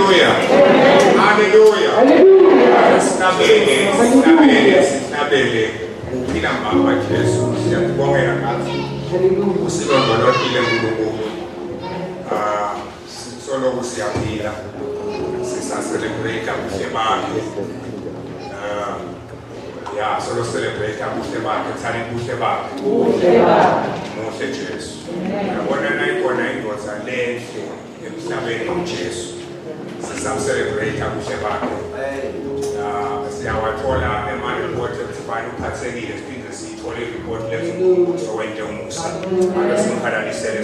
Hallelujah. Hallelujah. Sinabele kila mama Yesu siyakubongela kazi. Usilondolozile uNkulunkulu. Solo kusiyaphila. Sisacelebrate ubuhle bakhe. Yeah, solo celebrate ubuhle bakhe, thani ubuhle bakhe. Muhle Jesu. Yabona nayikhona indoda lenhle emhlabeni uJesu. Sizamcelebrate ubuhle bakhe. Siyawathola ema-report ekuthiphani uphathekile siphinde siyithole i-report lezinkulu zokwenze umusa ake simhalalisele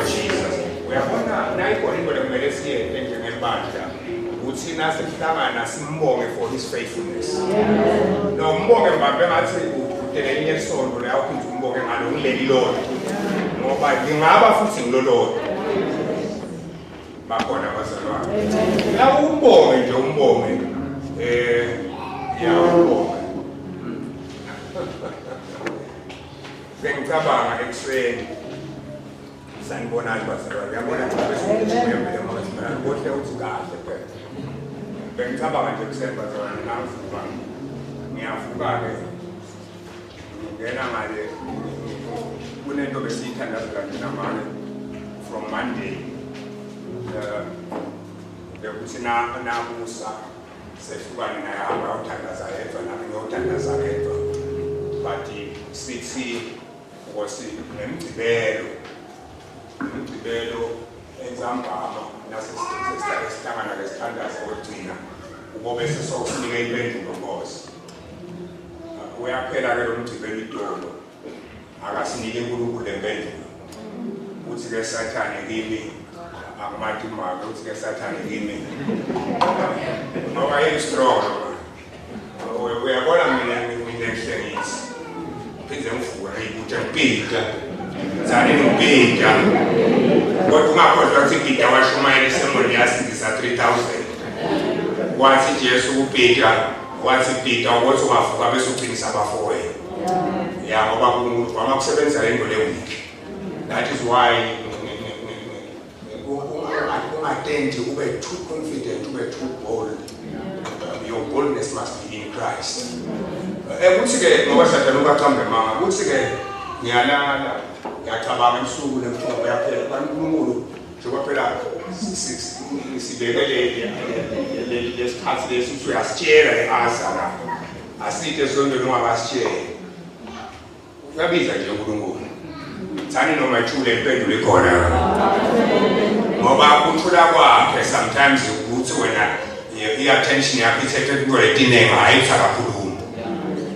Jesus. Uyabona nayikhona into lekumele siyenze njengebandla ukuthi nasihlangana simbonge for his faithfulness. Nombonge mbambe ngathi udelenye isonto la uphinde umbonge ngalo ngileli lodwa ngoba ngingaba futhi ngilolodwa. Bakhona abazalwane. La umbonge nje umbonge umbonge. Sengicabanga ekuseni sanibonani bazalwane. Uyabona bese ngiyembe manje kodwa uthi kahle phela. Bengicabanga nje ekuseni bazalwane ngivuka. Ngiyavuka ke. Ngena ngale kunento besiyithandaza kanjena manje from Monday. Bekuthi namusa sehlukane naye hamba uthandaza yedwa nami ngiyothandaza yedwa but sithi ukuthi nemgcibelo enzambama nasesihlangana lesithandaza wegcina ubobe sesokunika impendulo Nkosi. Uyaphela ke lo mgcibelo itolo akasinike uNkulunkulu impendulo uthi ke Sathane kimi akumathi maka uthi ke Sathane kimi ngoba strong uyabona mina ngihlengisi phinde ngivuka ngibuthi ngipika zani ngipika kodwa ungakhohlwa ukuthi ngida washumayela isemoni yasindisa 3000 wathi Jesu upika wathi Peter ukuthi ungavuka bese uqinisa abafowenu ya ngoba uNkulunkulu amakusebenza lento lewiki. That is why attempt ube too confident, ube too bold. Your boldness must be in Christ. Ukuthi ke ngoba Sathane ukaqambe mama, ukuthi ke ngiyalala, ngiyacabanga ebusuku nemthombo yaphela kaNkulunkulu njengoba phela sibekele lesikhathi lesuthi uyasitshela le-answer la. Asithe esontweni ungakasitshela. Uyabiza nje uNkulunkulu. Thani noma ithule impendulo ikhona. Ngoba ukuthula kwakhe sometimes ukuthi wena i-attention yakho ithethe into etinenga ayithakakhuluma.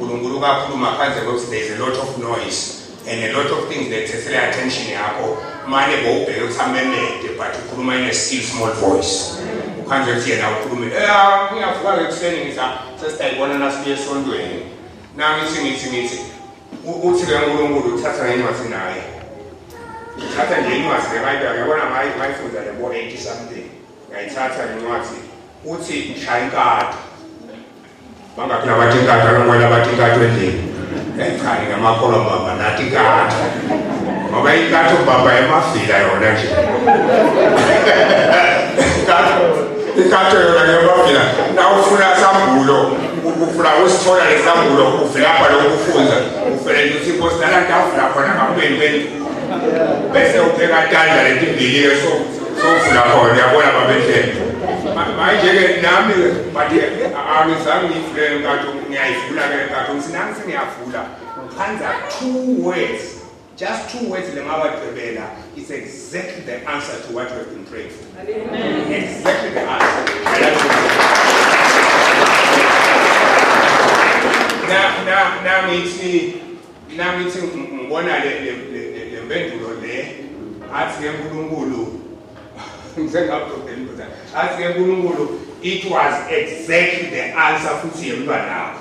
uNkulunkulu kakhuluma phansi kokuthi there is a lot of noise and a lot of things that take the attention yakho manje bowubheke ukuthi amemede but ukhuluma in a still small voice. Ukhanje ukuthi yena ukhuluma ngiyavuka ekuseni ngithi sesiyayibona nasibuye esontweni. Ngithi uthi ke uNkulunkulu uthatha ngencwadi naye. Uthatha nje incwadi leBhayibheli uyabona mayifunda le 80 something. Ngayithatha incwadi uthi ngishaya inkatho. Bangaphila bathi inkatho akamwela bathi inkatho endlini. Eyichani ngamakhono baba nathi inkatho. Ngoba inkatho baba emafila yona nje. Inkatho yona emafila. Nawufuna sambulo ufuna usithola lesambulo uvela lapha lokufunza uvela ukuthi inkosi nala ntafuna khona ngaphendweni bese upheka tandla letimbili so ufuna khona uyabona babendlela manje ke nami bathi angizange ngifule inkatho ngiyayivula ke inkatho ngisinansi ngiyavula ukhanza 2 words, just 2 words lengawagqibela is exactly the answer to what we have been praying for. Amen. Exactly the answer. Namithi ngibona le mpendulo le athi ke uNkulunkulu ngizengapropela athi ke uNkulunkulu it was exactly the answer futhi yemntwana wakho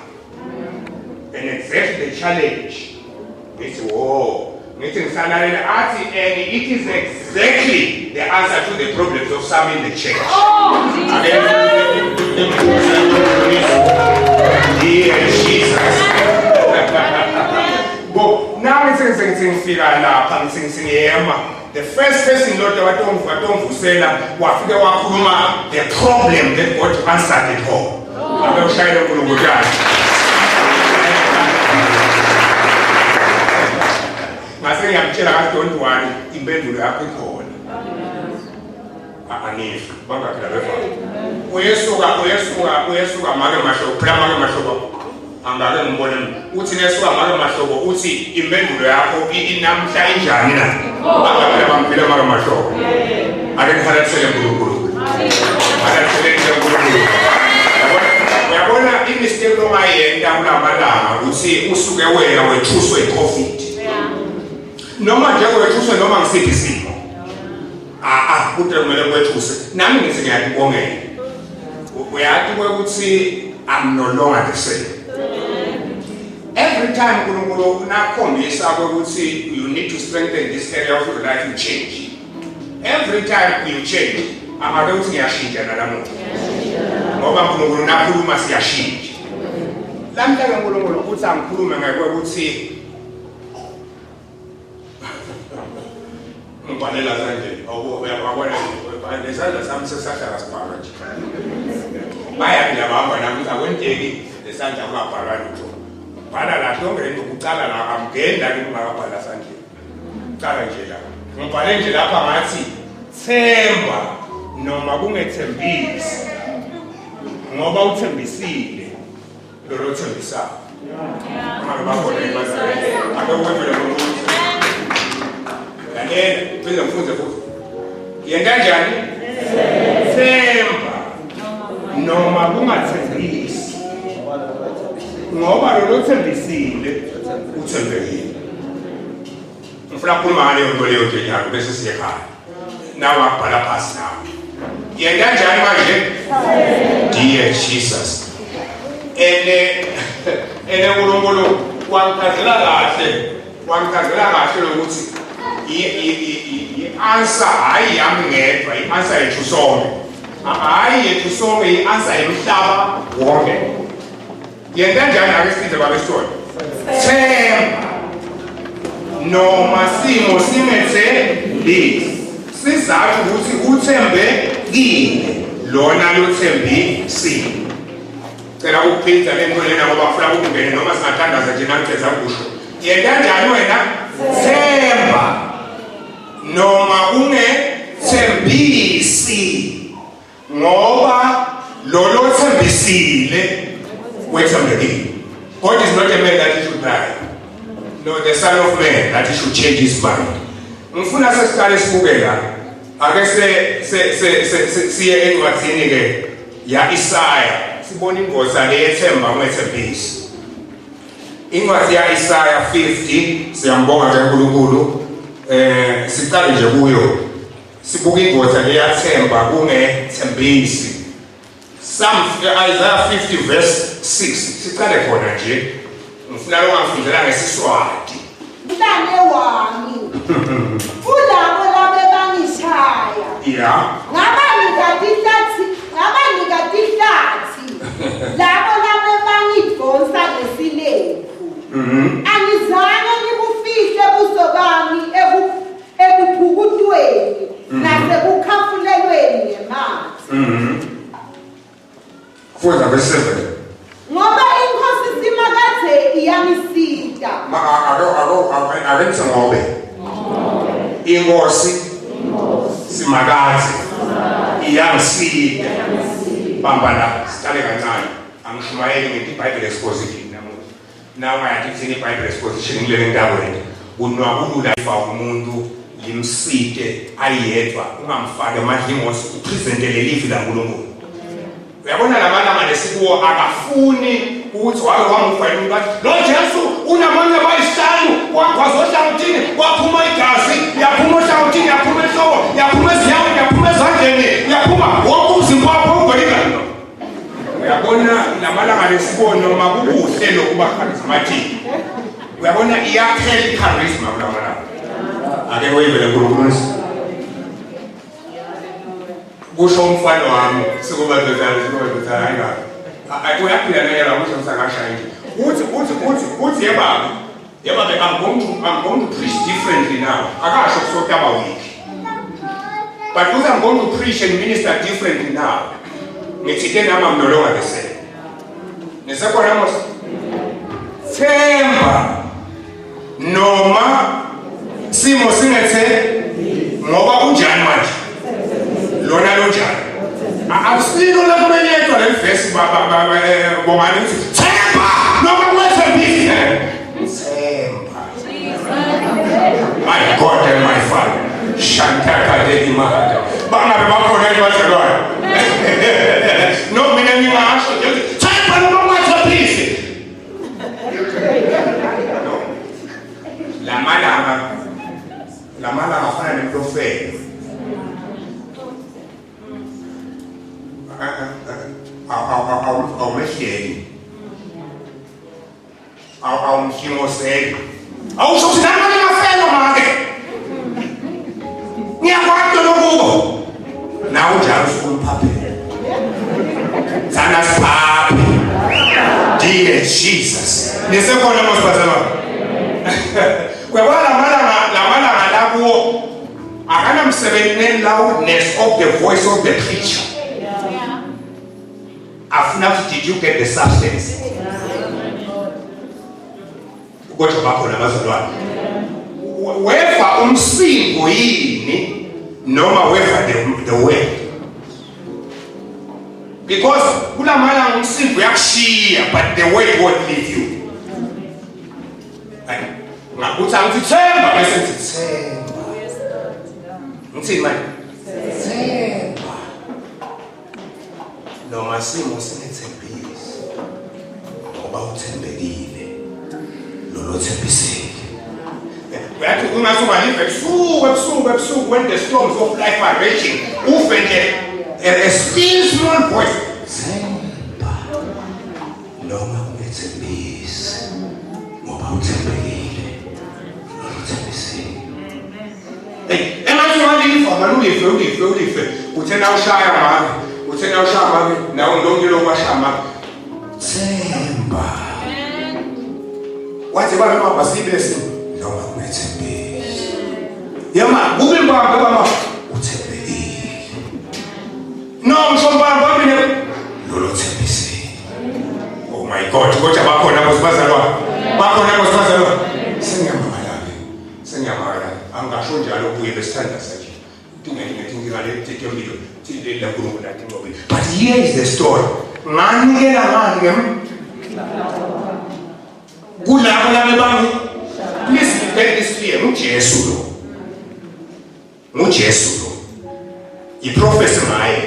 and exactly the challenge. It's ngithi ngisalalela athi and it is exactly the answer to the problems of some in the church. Dear Jesus. But now ngifika lapha ngiyema the first person Lord watomvusela wafike wakhuluma the problem that God answered it all. Ake ushayele uNkulunkulu yakhe. Mase ngiyamtshela ka don't worry impendulo yakho ikhona. Anifu bangaphila befana. Uyesuka make masho phela make masho angake ngibone uthi nesuka make mahlobo uthi impendulo yakho inamhla injani na bangaphela bamphila make masho ake ngihalathele uNkulunkulu uyabona imistake ongayenza kulamalanga uthi usuke wena wethuswe iCovid noma nje wethuswe noma ngisiphi isimo kude kumele kwethuse nami ngithi ngiyakubongela uyathi ukuthi I'm no longer the same. Every time uNkulunkulu nakhombisa ukuthi you need to strengthen this area of your life, you change. Every time you change, ake uthi ngiyashintsha nalamuhla ngoba uNkulunkulu nakhuluma siyashintsha. Lamhla uNkulunkulu uthi angikhulume ngakweukuthi ngibhalela kanje uyabona lesandla sami sesahlala sibhala nje bayaphi labamba nami akwenteki lesandla ungabhalwa lutho bhala la lonke lento kucala la amgenda ngingakabhala sandleni cala nje la ngibhale nje lapha ngathi themba noma kungethembisi ngoba uthembisile lo thembisayo ngabe babona ibazana ake uwevele ngomuntu kanene phela mfunze futhi yenda kanjani themba noma kungathembisi ngoba lo thembisile uthembekile ngifuna ukukhuluma ngaleyo nto leyo nje nyalo bese siye ekhaya nawe akubhala phasi nawe yenda kanjani manje dear Jesus uNkulunkulu wangikazela kahle lokuthi i-answer hayi yami ngedwa i-answer yethu sonke hayi yethu sonke i-answer yemhlaba wonke yenda kanjani ake sithi babesithola themba noma simo singethe sizathu ukuthi uthembe kini lona lothembisile cela ukuphindza lento lena ngoba ufuna ukungena noma singathandaza nje namthetha ukusho yenda kanjani wena themba noma ungethembisi ngoba lo thembisile wethembekile. God is not a man that he should lie, no, the son of man that he should change his mind. Ngifuna sesiqale sibukela ake siye encwadini ke ya Isaya sibona ingozi leyethemba ungethembisi. Incwadi ya Isaya 50 siyambonga ke uNkulunkulu siqale nje kuyo sibuka ingozi leyathemba kungethembisi. Isaiah 50 verse 6 siqale khona nje ngifuna lo ngafundela ngesiswati mntane wami ulabo labe bangishaya ngabanika tihlathi labo labe bangidonsa ngesilephu angizange ngikufihle buso bami ebuphukutweni nasekukhafulelweni ngemanzi. Kuza verse 7 ngoba inkosi simakade iyamisida akenze ngobe inkosi simakade iyangisida bamba la siqale kancane angishumayeli ngethi iBible exposition namuhla nawe ayathi iBible exposition ngilele ntabweni unwabulula ifa umuntu limside ayedwa ungamfake manje inkosi upresentele lifi laNkulunkulu. Uyabona lamalanga lesikuwo akafuni ukuthi wake wamufayela umuntu lo Jesu unamandla bayisihlanu kwazohlangothini kwaphuma igazi yaphuma ohlangothini yaphuma ehloko yaphuma ezinyaweni yaphuma ezandleni yaphuma wonke umzimba wakho ugolika. Uyabona lamalanga lesikuwo noma kubuhle lokuba charismatic uyabona iyaphela icharisma kulamalanga ake wevele uNkulunkulu kusho umfana wami sikubadoda hayiba akuyaphila naye la kusho msangashayini uthi yebaba I'm going to preach differently now akasho kusokaba week But because I'm going to preach and minister differently now, I'm no longer the same. Themba noma simo singethe ngoba unjani manje lona lonjani akusiko lakumenyethwa le verse bongani uthi themba noma kwethembisi themba. My God and my Father shantaka dedi mahaka bangabe bakhona bazalwane no mina ngingasho nje themba noma kwethembisi. La mala afana nemprofeti awumehleli awumhimoseli awusho ukuthi nami ngafela make ngiyakwazi lokubo nawe njalo usukumphaphela sana siphaphe dear Jesus nisekhona mosibazalwane kwebona la malanga lakuwo akanamsebenzi loudness of the voice of the preacher. Afuna did you get the substance? Ugotsho bakho nabazalwane weva umsingo yini noma weva the word, because kula malanga umsingo uyakushiya but the word won't leave you. Ngakuthi angithi themba bese ngithi themba ngithini manje themba noma simo sinethembisi ngoba uthembekile lo thembisile. Uyathi ungasuma live ebusuku when the storms of life are raging uve nje a still small voice themba noma unethembisi ngoba uthembekile. Ulife uthena ushaya mami nawe lonke lokwashaya mami themba wathi bana mabasibese noma kunethembisi yama kube mbamba bama uthembekile no mshombamba mina lolo thembisi. Oh my God, kodwa bakhona abasibazalwane sengiyamala angasho njalo kuye besithanda sakhe but here is the story. Please get this clear. Mujesu lo iprofesi ngaye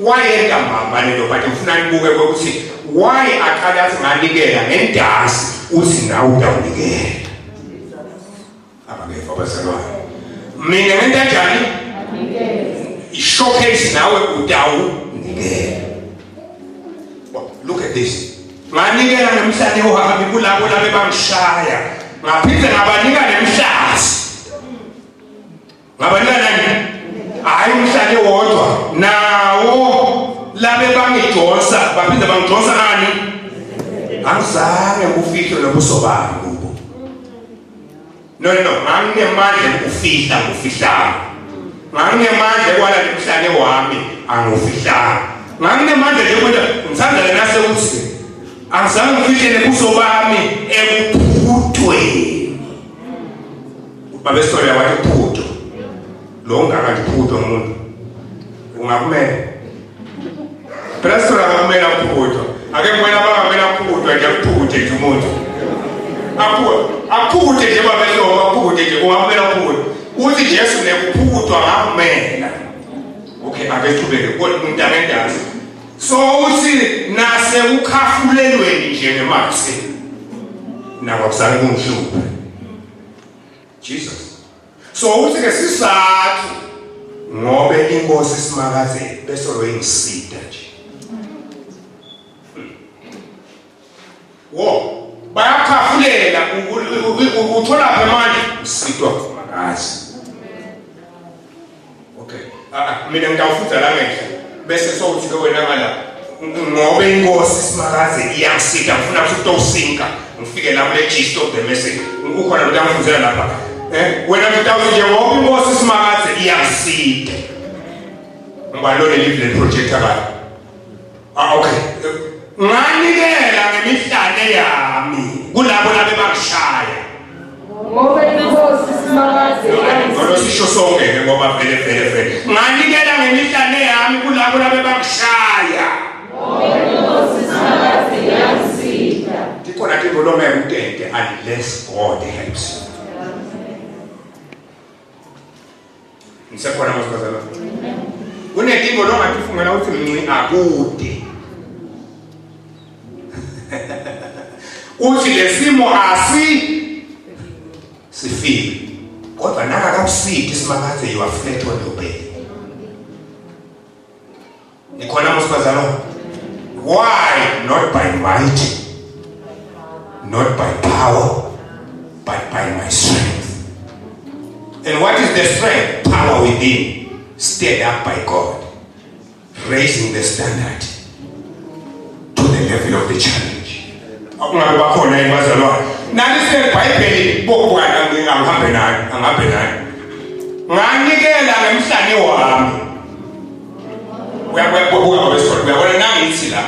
wayenda mbambane lo but ufuna nibuke ukuthi why aqala nganikela ngendasi uthi nawe utawunikela abangeva bazalwane mina ngento kanjani showcase nawe utawunikela. Look at this. Nganikela nemhlanje uhambe kulabo labe bangishaya ngaphinde ngabanika nemhlazi ngabanika nani hayi umhlanje wodwa nawo labe bangidonsa baphinde bangidonsa ngani angizange kufihle lobuso bami kubo. No anginemandla ukufihla ngufihla nganginemandla kwala nemhlanje wami angifihlanga nganginemandla nje kodwa ngithanda lena sekuthi angizange ngifihle nebuso bami ekuphuthweni babesola wathi phutho lo ngakathi phutho umuntu ungakumela Pastor akamela phutho ake mwena bakamela phutho nje kuphuthe nje umuntu aphuthe nje babelo aphuthe nje ungamela phutho uthi Jesu nekuphuthwa ngamela. Okay, ake siqhubeke kodwa umuntu akendazi so uthi nase ukhafulelweni nje ngemathe nakwakuzange kungihluphe Jesus. So uthi ke sisathu ngobe inkosi simakaze bese lo ingisida nje wo bayakhafulela uthola phe manje usidwa kumakazi. Okay, mina ngiyafutha la ngenhla bese sokuthi ke wena ngala ngobe inkosi simakaze iyasika ngifuna ukuthi utawusinka ngifike la kule gist of the message ukhona lo ngiyafuzela lapha wena ngitawuthi nje ngoba inkosi simakaze iyasika ngibalole living project akala okay nganikela ngemihlane yami kulabo labe bakushaya ngoba inkosi Simakaze ngolo sisho sonke ngoba vele nganikela ngemihlane yami kulabo labe bakushaya ngoba inkosi Simakaze yakusida tikhona tivolome ukutente unless God helps you. Ngisekhona mosibazana. Kunetimo lo ngathi ufungela uthi mnci akude. Uthi lesimo sifile. Kodwa naka kakusidi Simakaze you are flat on your bed. Nikhona mosibazana. Why? Not by might, not by power, but by my strength. And what is the strength? Power within, stirred up by God, raising the standard to the level of the challenge. Nalise Bible bokwana ngingahambe nayo. Nganikela ngemhlane wami. Uyabona nangithi la.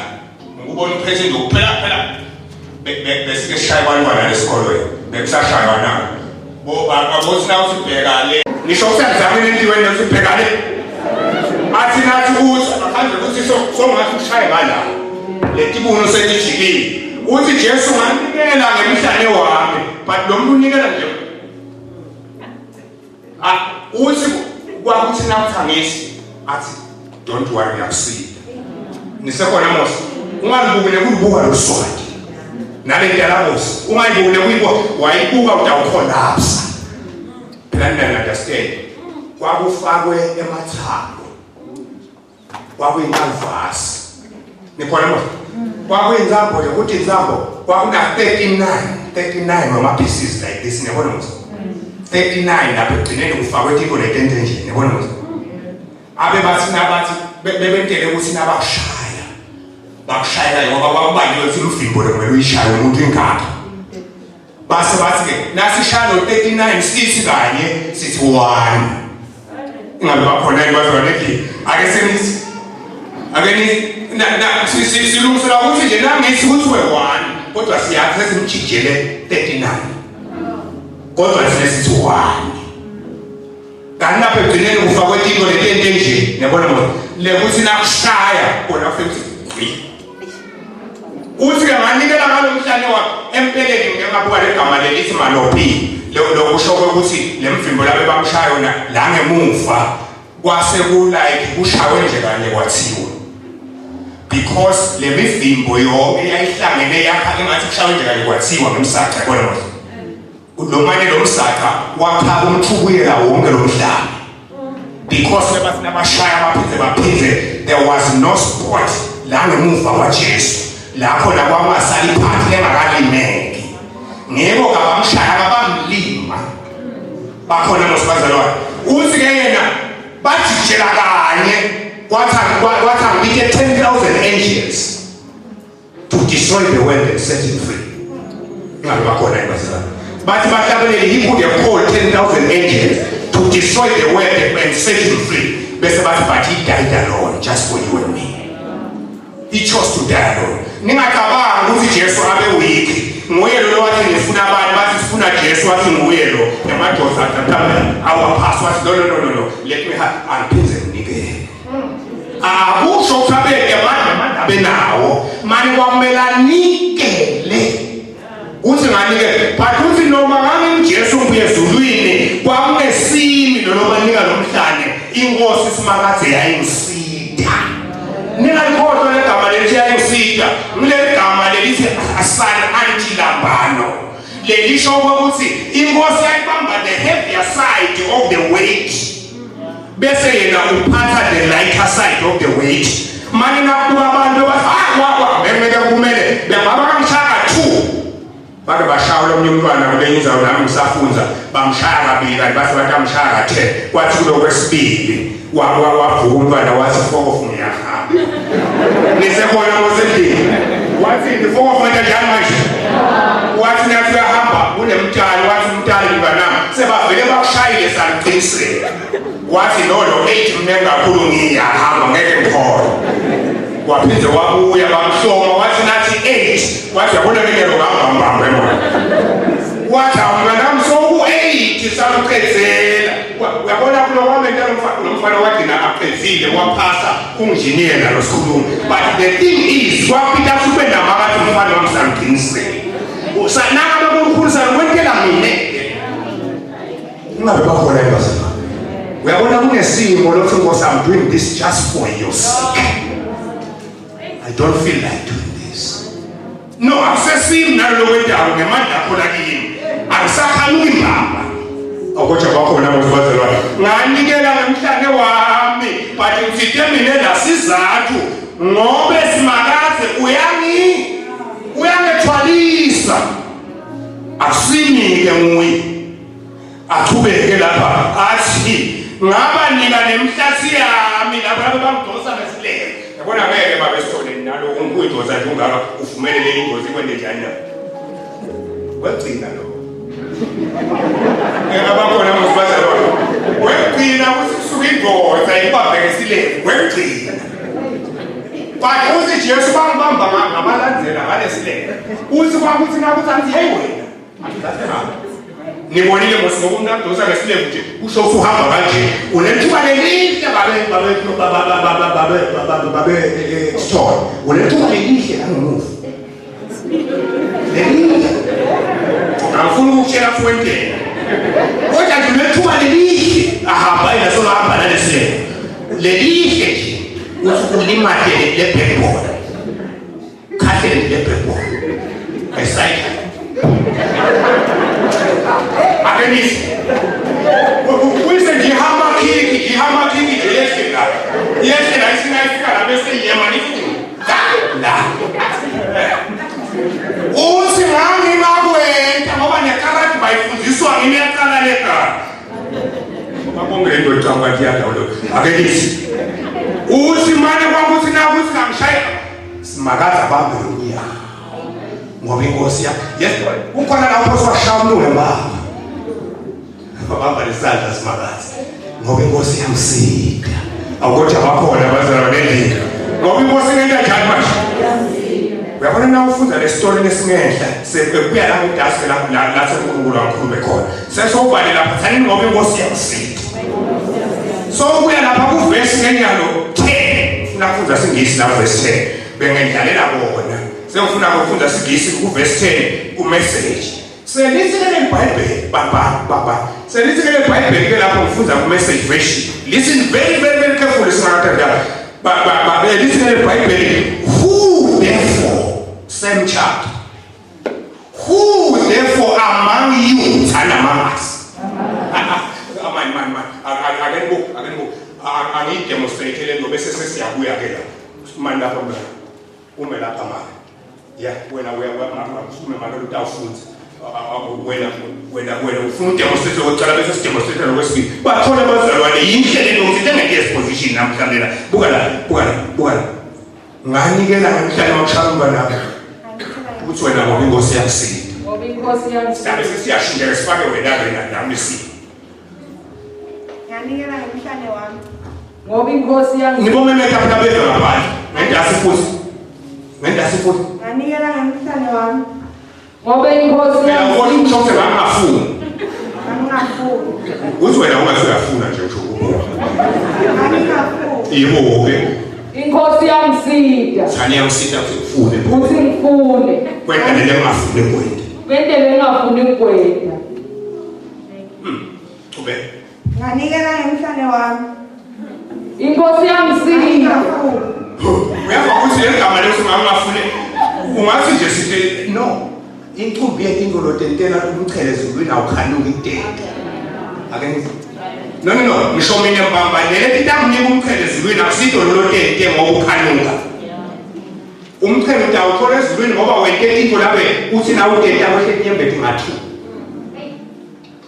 Ngikubona upresident ukuphela besike shaya abantwana esikolweni. Bekusashaywa na. Abothi na usibheka le ngisho usenzamile entweni usibheka le athi nathi ukuthi akhange ukuthi songathi ushaye ngala le tibuno setijikile uthi Jesu nganikela ngemhlane wami but lo muntu unikela nje uthi kwakuthi nakuthangisi athi don't worry yakusida nisekhona mose ungangibukele kulibuka loswati nale ndalamosi ungayibone kuyibo wayibuka utawukhonapsa phela understand kwakufakwe emathambo kwakuyinavasi nikhona manje kwakuyinzambo nje ukuthi inzambo kwakuna 39 noma pieces like this niyabona manje 39 lapho egcineni kufakwe tipo letente nje niyabona manje abe bathi nabathi bebentele ukuthi nabakushaya bakushayela ngoba kwakubaliwe ukuthi uvimbo kumele uyishaye umuntu ingapha base bathi ke nasishalo 39 sithi kanye sithi 1 ingabe bakhona ibazwana ethi ake senithi silungisela ukuthi nje nangithi ukuthi we1 kodwa siyathi sesimjijele 39 kodwa sithi 1 kanti lapho egcineni kufakwe into letente nje niyabona manje lekuthi nakushaya kona futhi uthi ke nganikela ngalomhlane wakhe empeleni ngengabuka legama lelithi Malopi lokusho ukuthi lemvimbo labe bamshaya yona la ngemuva kwase ku like kushawe nje kanye kwathiwa because lemivimbo yonke yayihlangene yakha engathi kushawe nje kanye kwathiwa ngemsakha yabona manje ulomanye lomsakha wakha umthukuyela wonke lomhlaba because lebathi nabashaya baphize there was no spot la ngemuva kwaJesu lapho la kwamasali phansi lengakalimeki ngebo kabamshaya abamlima bakhona mosibazalwane uthi ke yena bajijela kanye kwathi ngithe 10,000 angels to destroy the world and set it free ngabe bakhona ibazalwane bathi bahlabelele he would have called 10,000 angels to destroy the world and set it free bese bathi but he died alone just for you and me. He chose to die alone. Ningacabanga ukuthi Jesu abe weak. Nguyelo lo wathi ngifuna abantu bathi sifuna Jesu wathi nguyelo. Emadoda athatha our password no. Let me have angiphinde nginikele. Akusho ukhabeke manje abenawo. Manje kwamela nikele. Uthi nganikele. But uthi noma ngami Jesu mbuye ezulwini kwakunesimi noma nika nomhlane. Inkosi Simakaze yayingisida. Ningalikhohlwa legama lelithi yayingisida ngigama lelithi asana antilambano lelisho ukuthi inkosi yayibamba the heavier side of the weight bese yena uphatha the lighter side of the weight manje nakuba abantu bemele kumele bengaba kamshaka 2 bake bashawula omnye umntwana kulenyizayo nami ngisafunza bamshaya kabili kanti base bathi amshaya 10 kwathi kulo kwesibili wavuka umntwana wathi fokofu ngiyahamba nisekhona ngosendlini wathi nifokofu manje njalo manje wathi nathi uyahamba kunemtshali wathi umtshali mntanami sebavele bakushayile saliqinisela wathi no 8 mne kakhulu ngiyahamba waphinze wabuya wamhloma wathi nathi 8 wathi yabona ngelo ngambamba emona wathi mntanami soku-8 samqedzela uyabona kulo kwamenta nomfana wagcina aqedzile waphasa unjiniya nalo sikhuluma but the thing is kwapita kube namakathi umfana wami samqinisele sanaka bakumkhulisana kwentela mine ungabe bakhona embazana uyabona kunesimo lokuthi Nkosi I'm doing this just for your sake. I don't feel like doing this. No, akusesimi nalo wendawo ngemandla khona kimi. Akusakhanuki impamba. Akotsha bakhona abazalwa. Nganikela ngemhlane wami, but ngithemile la sizathu ngobe simakaze uyangethwalisa. Akusinike nguye. Athubeke lapha athi ngaba nika nemhlasi yami lapha bangidonsa ngesilele. Yabona ngeke babesithole nalo unkuyidosa nje ungaka uvumelele ingozi kwende njani na. Wegcina lo. Abakhona mosibazalwa. Wegcina ukuthi kusuka indoda ibabhe ngesilele. Wegcina. But uthi Jesu bangibamba ngabalandzela ngalesilele. Uthi kwakuthi nakuthi anti hey wena. Nibonile ngoba unadosa ngesilele nje usho usuhamba kanje unethuba lelihle babe store unethuba lelihle langemuva lelihle angifuni ukutshela fuente kodwa nje unethuba lelihle ahamba yena hamba nalesilele lelihle nje usukulimade lebackboard khahle lebackboard ayisayika Akenis. Uyise ngihamba kiki yesela. Yesela isinayifika la bese yemani futhi. La. Uthi nami ngakwenta ngoba nekarati bayifundiswa ngiyaqala leka. Babongele into ecamba kuyada lo. Akenis. Uthi manje kwakuthi nakuthi ngamshaya. Simakaza bambe lokuya. Ngoba inkosi yes ukhona lapho swashamule baba baba lesandla simakazi ngoba inkosi yamsika awukothi abakhona abazalwa nendlela ngoba inkosi ngenta njani manje uyabona na ufunda le story lesingenhla sekuya la ngidase la senkulunkulu kakhulu bekhona sesobhale lapha thani ngoba inkosi yamsika so kuya lapha ku verse ngenyalo 10 nafunda singisi la verse 10 bengendlalela bona sengifuna ukufunda sigisi kuverse 10 kumessage selithekele iBhayibheli baba selithekele iBhayibheli ke lapho ngifunda kumessage version listen very carefully singathanda baba lithekele iBhayibheli who therefore same chapter who therefore among you and among us man again demonstrate lo bese sesiyabuya ke la man lapha lapha manje yeah wena usukume malolu tawufunza wena ufuna demonstrate ukucala bese sidemonstrate lokwesibili bathola abazalwane yindlela lokuthi engeke exposition namhlambe buka nganikela ngemhlanje makushamba lapha ukuthi wena ngoba inkosi yakusinda ngoba inkosi yakusinda bese siyashinda sifake wena nami si nganikela ngemhlanje wami ngoba inkosi yakusinda nibomemeka mntabethu ngaphandle ngendasi futhi nganikela ngemhlanje wami ngoba inkosi yakusinda ngangafuni uthi wena ungasuyafuna nje usho yebo inkosi yamsida thani yamsida ufune uthi ngifune kwenta le ngafuni kwenta kwenta le ngafuni kwenta ube nganikela ngemhlanje wami inkosi yamsida uyava ukuthi legama leso ngangafuni ungathi nje sithi no intombi yetingolo tentela umchelezi ezulwini awukhanuki itente akenzi no ngisho mina mbamba lele itamnika umchelezi ezulwini akusidolo lo tente ngoba ukhanuka umchele utawuthola ezulwini ngoba wente into laphe uthi na utente abahle inyembeti ngathi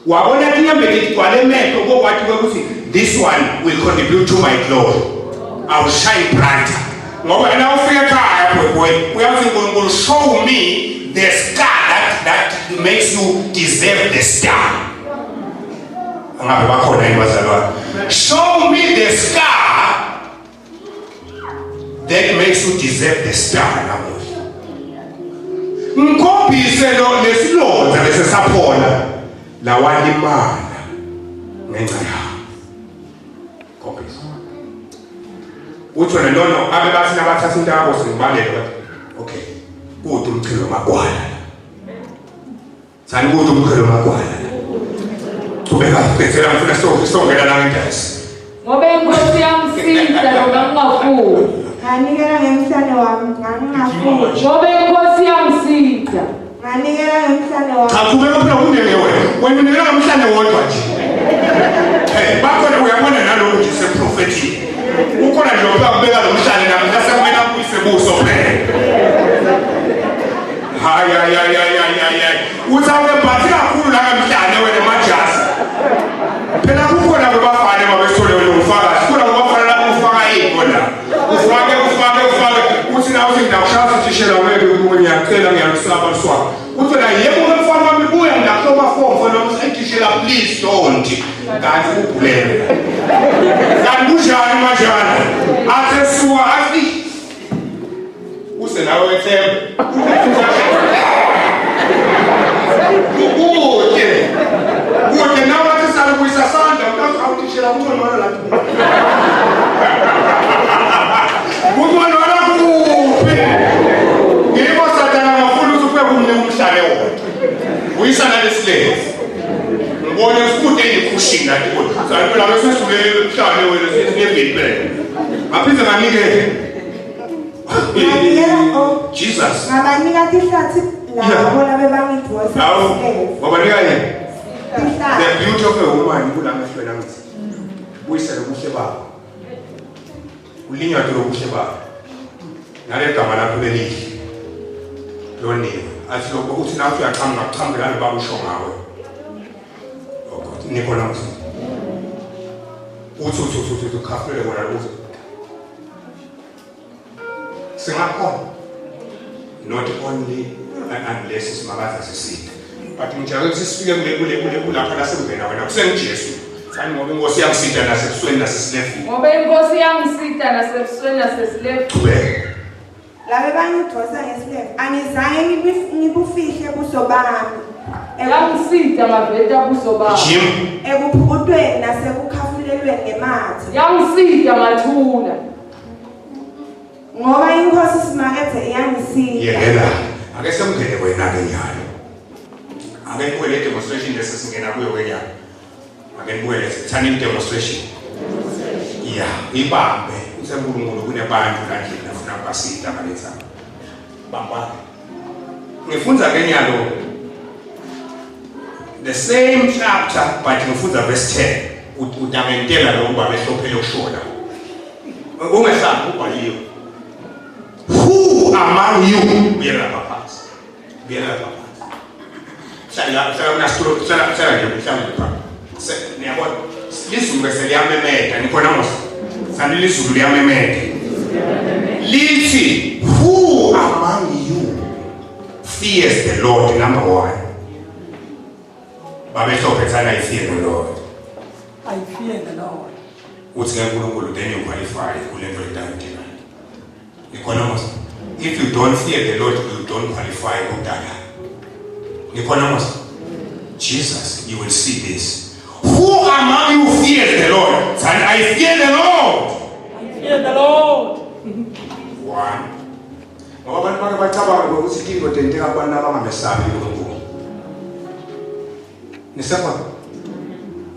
wabona inyembeti igcwale emehlo kokwathi ukuthi this one will contribute to my glory I will shine brighter ngoba na ufika ekhaya uyathi uNkulunkulu show me the star that makes you deserve the star angabe bakhona ibazalwane show me the star that makes you deserve the star namuhla. Ngikhombise lo lesilonda lesesaphona lawalimala ngenxa yakho. Khombisa. Uthi wena no abe bathi nabathatha into yakho singibaleke bathi okay. Kude umchilo magwala. Sani kude umchilo magwala. Ubeka phezela mfuna songela la ngendasi. Ngoba inkosi yamsita ngoba ngingafuni. Nganikela ngemhlane wami ngangingafuni. Ngoba inkosi yamsita. Nganikela ngemhlane wami. Cha kubeka phela kunene wena. Wena unikela ngemhlane wodwa nje. Bakhona uyabona nalokho nje seprophetic. Ukhona nje ukubeka lo mhlane nami ngasekumena kuyise buso phela. Hayi. Uthawe bathi kakhulu la ngemhlane wena majasi. Phela kukhona bebafane babesole wena ufakazi. Kukhona bebafane la ufaka ikhona. Ufake uthi nawe uthi ndakushaya sithishela wena ukuthi ngiyacela ngiyakusaba liswa. Uthi la yebo umfana wami buya ndakuhloba form mfana wami sithishela please don't. Kanti ubulele. Kanti kunjani majana? Athe suwa athi use nawe ethembe. Kude nawe athi salukuyisa sandla ukathishela umntwana la. Umntwana la kuphi? Ngiko Satana ngafuna ukuthi ufike kumne umhlale wona. Uyisa nalesilezi. Ngibona usikude eyipushing la kude. Sanibona la sesule umhlale wena sesingeviphe. Ngaphinde nganikele. Jesus. Ngabanika tihlathi la bona bebangidvosa. Hawo. Wabanika yini? Tihlathi. The beauty of a woman kulamehlo namithi. Uyisele ubuhle bakho. Ulinywa lobuhle bakho. Nale gama lakho lelihle. Loniwe. Athi lokho uthi nawe uyaqhamuka lalo babusho ngawe. Oh God, nikhona mthi. Uthi khafule wona lokho. Singakhona. Not only unless isimakaza siside. But ngijake ukuthi sifike kule lapha la sekuvena wena kusengijesu. Sani ngoba inkosi yamsita nasebusweni nasesilefu. Ngoba inkosi yamsita nasebusweni nasesilefu. Labe bangidvosa ngesilevu. Angizange ngibufihle buso bami. Yamsita maveta buso bami. Jim. Ebuphutweni nasekukhafulelweni ngemathe. Yamsita mathula. Ngoba inkosi simakethe iyangisika. Yekela. Ake semngene wena ke nyalo. Ake kuwe le demonstration lesingena kuyo wenyalo. Ake kuwe le turning demonstration. Yeah, ibambe. Usenkulunkulu kunebantu kanje nafuna basita baletha. Bamba. Ngifunza ke nyalo. The same chapter but ngifunza verse 10. Utamentela lo kuba behlophele ukushona. Ungehlanga ubhaliwe. Who among you uyela phansi? Uyela phansi. Sala unastro sala nje mhlawumbe phansi. Niyabona? Lizulu bese liyamemeda nikhona mos. Sani lizulu liyamemeda. Lithi who among you fears the Lord number 1. Babehlophetana I fear the Lord. I fear the Lord. Uthi ngenkulunkulu then you qualify kulevel entantini. Economos. If you don't fear the Lord, you don't qualify kudala. Economos. Jesus, you will see this. Who among you fears the Lord? And I fear the Lord. I fear the Lord. 1. Ngoba abantu bake bacabanga ukuthi into tenteka abantu abangamesabi uNkulunkulu. Nisema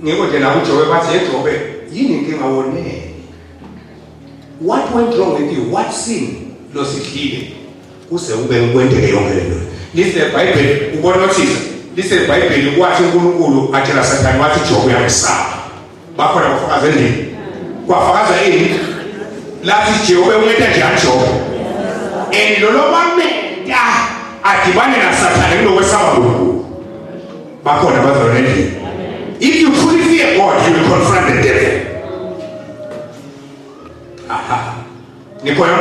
ngiko nje la uJobe bathi eJobe yini inkinga wonene? What went wrong with you? What sin losidlile? Kuse ube ukwenteke yonke lento. Lise Bible ubona nothisa. Lise Bible kwathi uNkulunkulu atshela Sathane wathi Jobe uyamesaba. Bakhona bafakaza endini. Kwafakaza ini? Lathi Jobe umenta njani Jobe? Lo bamenta adibane na Sathane kulokwesaba uNkulunkulu. Bakhona bazalwane endini. If you truly fear God, you will confront the devil. Aha. Nikhona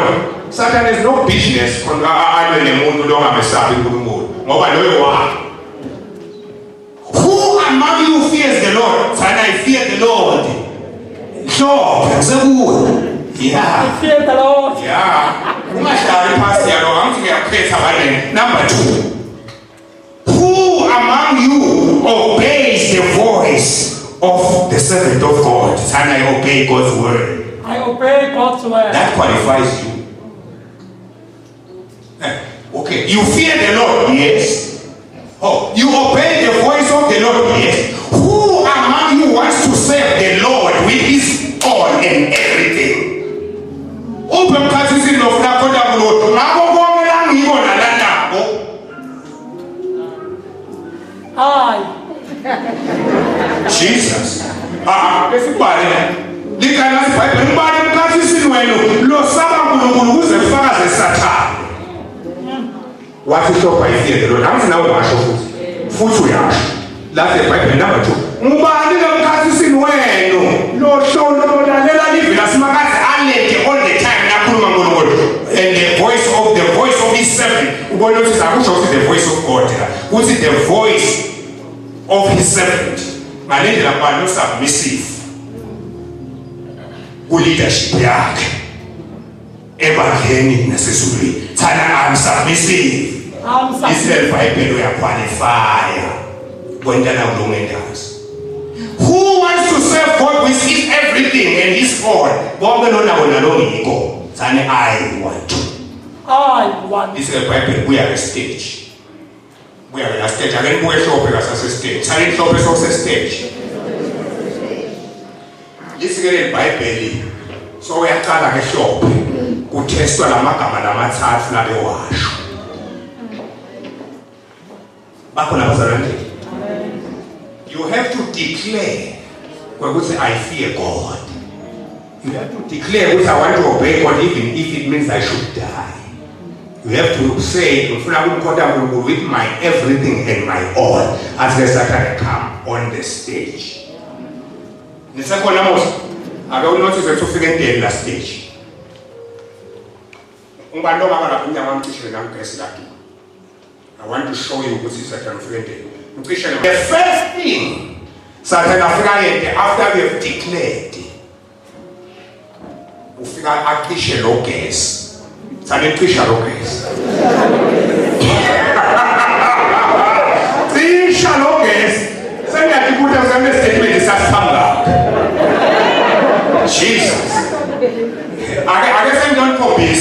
Satan is no business alwe nemuntu longamesabi uNkulunkulu ngoba loyo wakhe. Who among you fears the Lord? And I fear the Lord. So, sekuwe Yeah. I fear the Lord. Yeah. Number 2. Who among you obeys the voice of the servant of God? And I obey God's word. I obey God's word. That qualifies you. Okay, you fear the Lord, yes. Oh, you obey the voice of the Lord, yes. Who among you wants to serve the Lord with his all and everything? Open practicing of the Lord. Jesus. Everybody. What is your by fear the Lord? I'm now a foot. That's the Bible number 2. Mubadi the practicing when no show no live as all the time. And the voice of his servant. Who notice I wish also the voice of God. Who is the voice of his servant? My name is not submissive. Good leadership. Ever necessarily. I'm submissive. Israel Bible we are qualified. Who wants to serve God with his everything and his all? I want to. I want. Israel Bible we are a stage. We are a stage. Again, we are as a stage. I need to as a stage. This is Bible. So we are calling a shop. Good test on a macam and a matzah na de wash. You have to declare when we say I fear God. You have to declare what I want to obey God even if it means I should die. You have to say with my everything and my all as the Satan come on the stage. The second I don't notice that you figure in the stage. I want to show you what is Satan friendly. The first thing Satan after we have declared, we figure out shallow gas. Satan shallow gas. The shallow gas. Satan to put us on the statement is a standard. Jesus. I guess I'm not for this.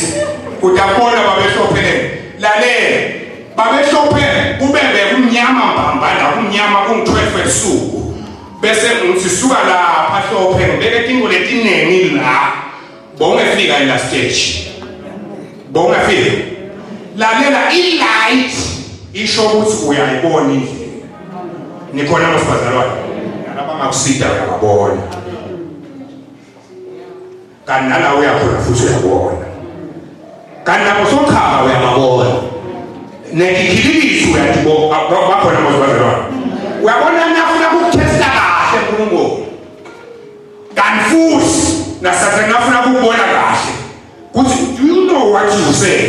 Put a corner of a opening. Lale. Babesope ubebe umnyama mbambana umnyama umthwefe suku bese unsisuka la phasope beke tingo letinengi la bongefika ila stage bongefika lalela ilight isho ukuthi uyayibona indlela nikhona masibazalwane nalaba makusida uyabona kanala uyakhona futhi uyabona kanala sokhaba uyabona nekikilisi uyatibo bakhona mozibazalwane uyabona nafuna ukutesta kahle kuNkulunkulu kanti futhi nasathana nafuna ukubona kahle ukuthi do you know what you say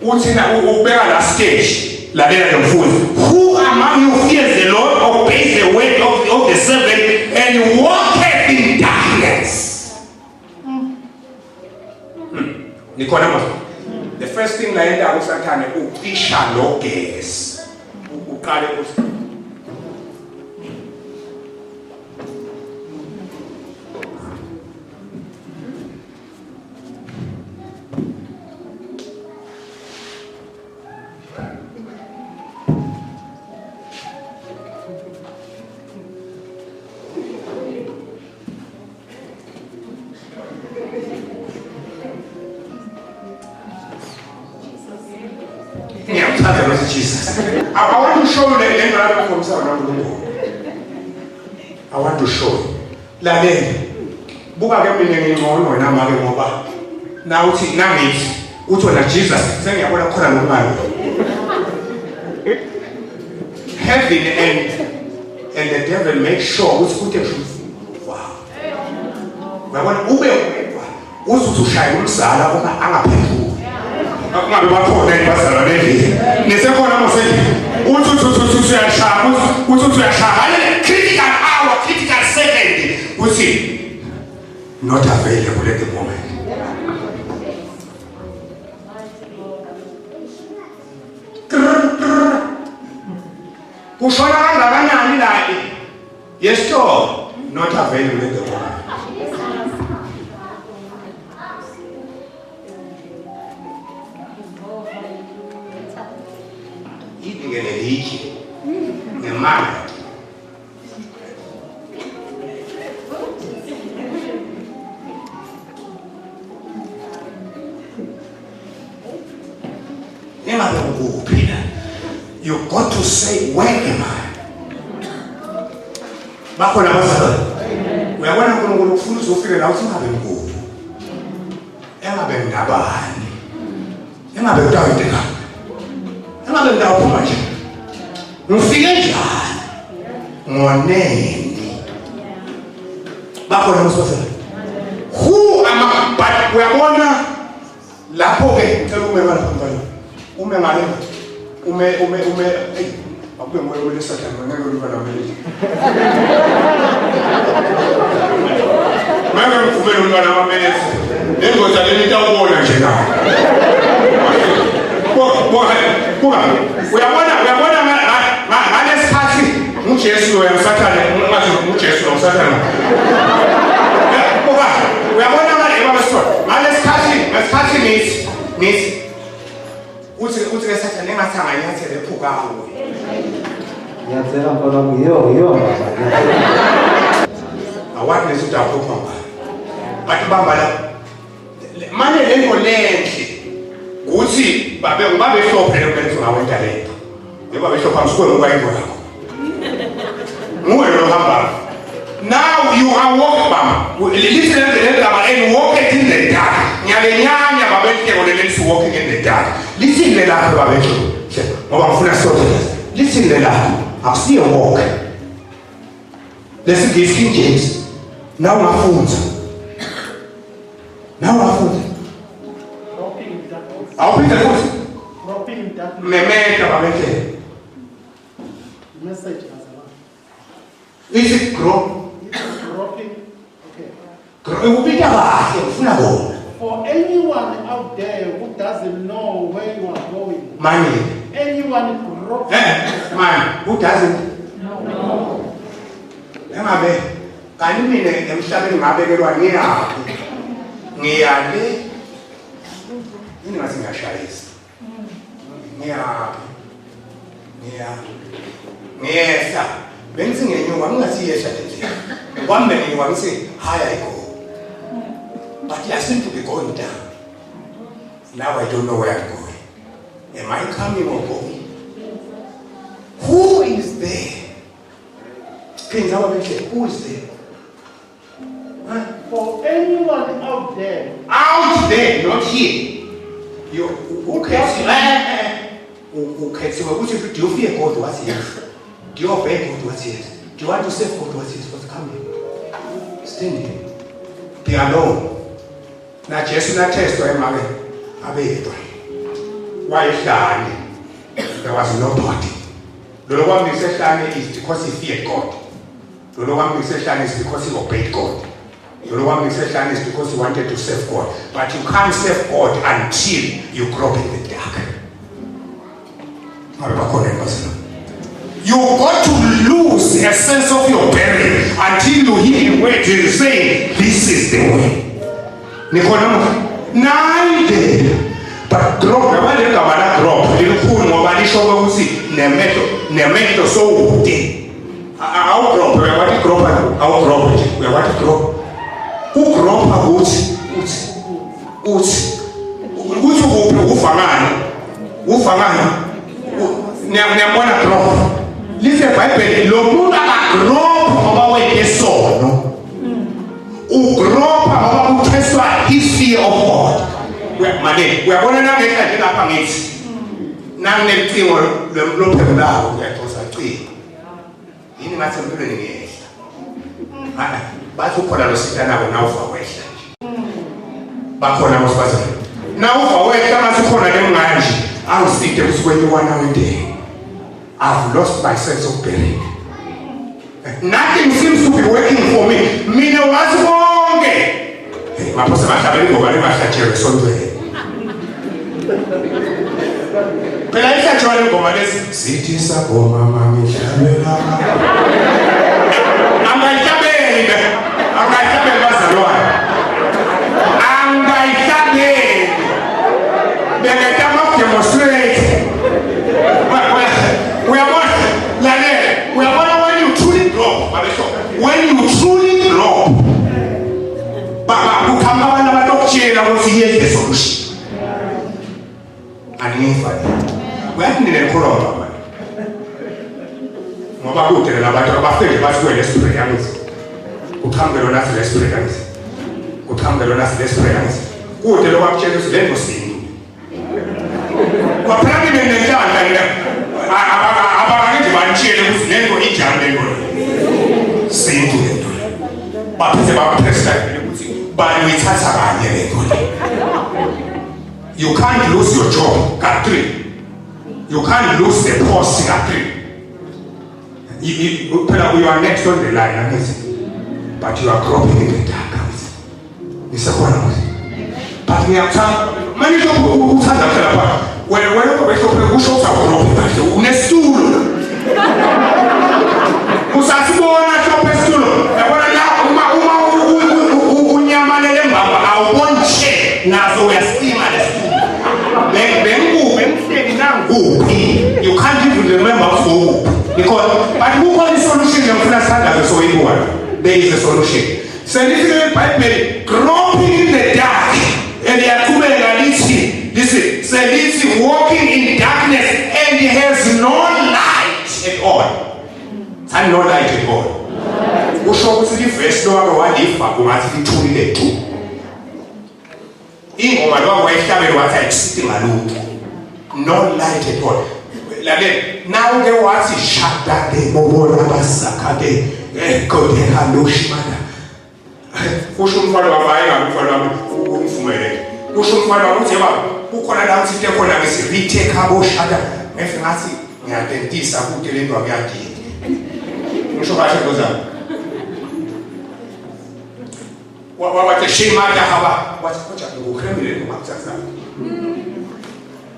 uthi na ubeka la stage lalela lomfundi who among you fears the Lord obeys the word of the servant and walketh in darkness. Nikona mozibazalwane. The first thing I end up with Satan is shallow gas. Jesus. I want to show you the end from Saturday. I want to show you. Lale, buka ke mine ngono na mali ngoba. Na uthi namithi uthi na Jesus sengiyabona khona nomali. Heaven and the devil make sure ukuthi kuthe wow. Uyabona ube wedwa uthi ushaya umzala uma angaphenduli. Akungabe bakhona ibazalwane endlini nesekhona mosendlini uthi uyashaya critical hour critical second uthi not available at the moment Kushona kangakanani la yesitolo not available in the world. Hiki ngemali you got to say, where am I? Bakho nabazali uyabona uNkulunkulu ufuna uzofika la uthi ngabe ngubo engabe ngabani engabe uDawide ka engabe ndaphuma nje ngifike njani ngoneni bakho nabazali who am I? But uyabona lapho ke ngicela ume bala phambili ume ngale hey akube ngoyo lesathana ngeke uliba nameli manje ngifumene umntwana wamameli nengoza lento awubona nje na uyabona ngale sikhathi uJesu lo yamsathana ungazi uJesu lo usathana uyabona ngale sikhathi nisi uthi ke sathana engathanga nyathele ephukawo nyathela mfana yo awati leso daphuma bathi bamba la manje lento lenhle ukuthi babe hlophe lokwenza ngawenta lento ngoba behlopha msuke ngokwayinto yakho nguwe lo hamba now you are walking listen to the drama and walking in the dark nyalenyanya babethe kolelisi walking in the dark listen le lapho babethe ngoba ngifuna sote listen le lapho akusiye walk let's give King James now unafunza awupita futhi memeta babethe message is it grow okay for anyone out there who doesn't know where you are going, money anyone man who doesn't know engabe kanti mina emhlabeni ngabekelwa ngiyale yini ngathi ngiyashayisa ngiyehla bengithi ngenyuka ngingathi yehla nje kwambe ngiwa ngithi high I go but I seem to be going down now I don't know where I'm going. Am I coming or going? Who is there? Who is there? Huh? For anyone out there, not here. You do you fear God? What he is? Do you obey God? What he is? Do you want to serve God? What he is? What's coming? Stand here. Be alone. Now Jesus na test to him why Shani? There was nobody. The one who said Shani is because he feared God. The one who said Shani is because he obeyed God. The one who said Shani is because he wanted to serve God. But you can't serve God until you grow in the dark. You got to lose a sense of your bearing until you hear the word saying, this is the way. But drop, drop. Nemeto so I'll drop. Who drop a listen, Bible, drop his fear of God. We are going to get up on it. Now, next thing, we'll look at that. That was a tree. In my temple, but who put a sit now for West. But when I was now for West, I'll see them when you want every day. I've lost my sense of bearing. Nothing seems to be working for me. Mina was wrong. My person must have been over the master chair. But I said, ingoma lezi sithi sagoma mama ihlabela angayihlabeli bazalwane angayihlabeli bekatama demonstrate uyabona when you truly drop when you truly drop kukhamba abantu abatokutshela ukuthi here's the solution anifani uyathi ninekholwa manje ngoba kude labantu abafike bathi kwele spirit yangithi ukhambelo nathi le spirit yangithi ukhambelo nathi le spirit yangithi kude lokutshela ukuthi lento sini kwaphela nenenhlanhla nina abakange banitshele ukuthi lento injani lento sintu lento baphize baprescribe ukuthi bani uyithatha kanye lento. You can't lose your job, got 3. You can't lose the post, got 3. You are next on the line, but you are groping in the dark. It's a one. But we have time. Many people who have that. When we show up, you can't even remember who. Because, but who got the solution? There is a solution. So this is a Bible groping in the dark, and they are listen, so this is walking in darkness, and he has no light at all. And no light at all. Who shows the first door one if I go at the 2 minutes. In my dog, I have what I sitting alone. No light at all. Now they want to shut that day.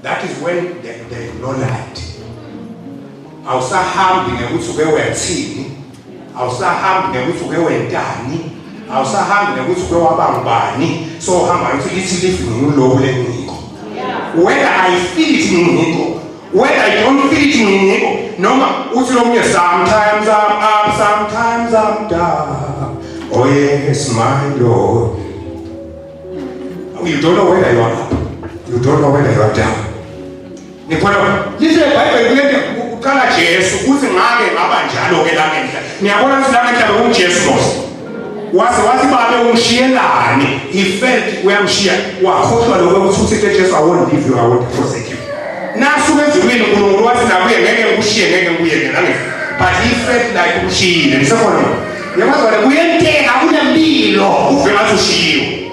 That is when there is no light. I was harmed in a good to go and see. I was harmed in a good to go and die. I was harmed in a good to go about Bani. So I'm different low level. Whether I feel it in ego, whether I don't feel it in ego, no matter. Sometimes I'm up, sometimes I'm down. Oh yes, my Lord. You don't know whether you are up. You don't know whether you are down. This is a Bible. Ukala Jesu uthi ngake ngaba njalo ke la ngenhla. Ngiyabona ukuthi la ngenhla bekunjesu wathi babe umshiyelani. He felt uyamshiya wakhohlwa lokho ukuthi Jesu I won't leave you, I won't forsake you. Nasuke ezulwini uNkulunkulu wathi nakuye ngeke ngikushiye ngeke ngibuye ngena ngenhla. But he felt like umshiyile. Ngisakhona. Yamazi wena kuyenteka kunempilo uvela ngathi ushiyiwe.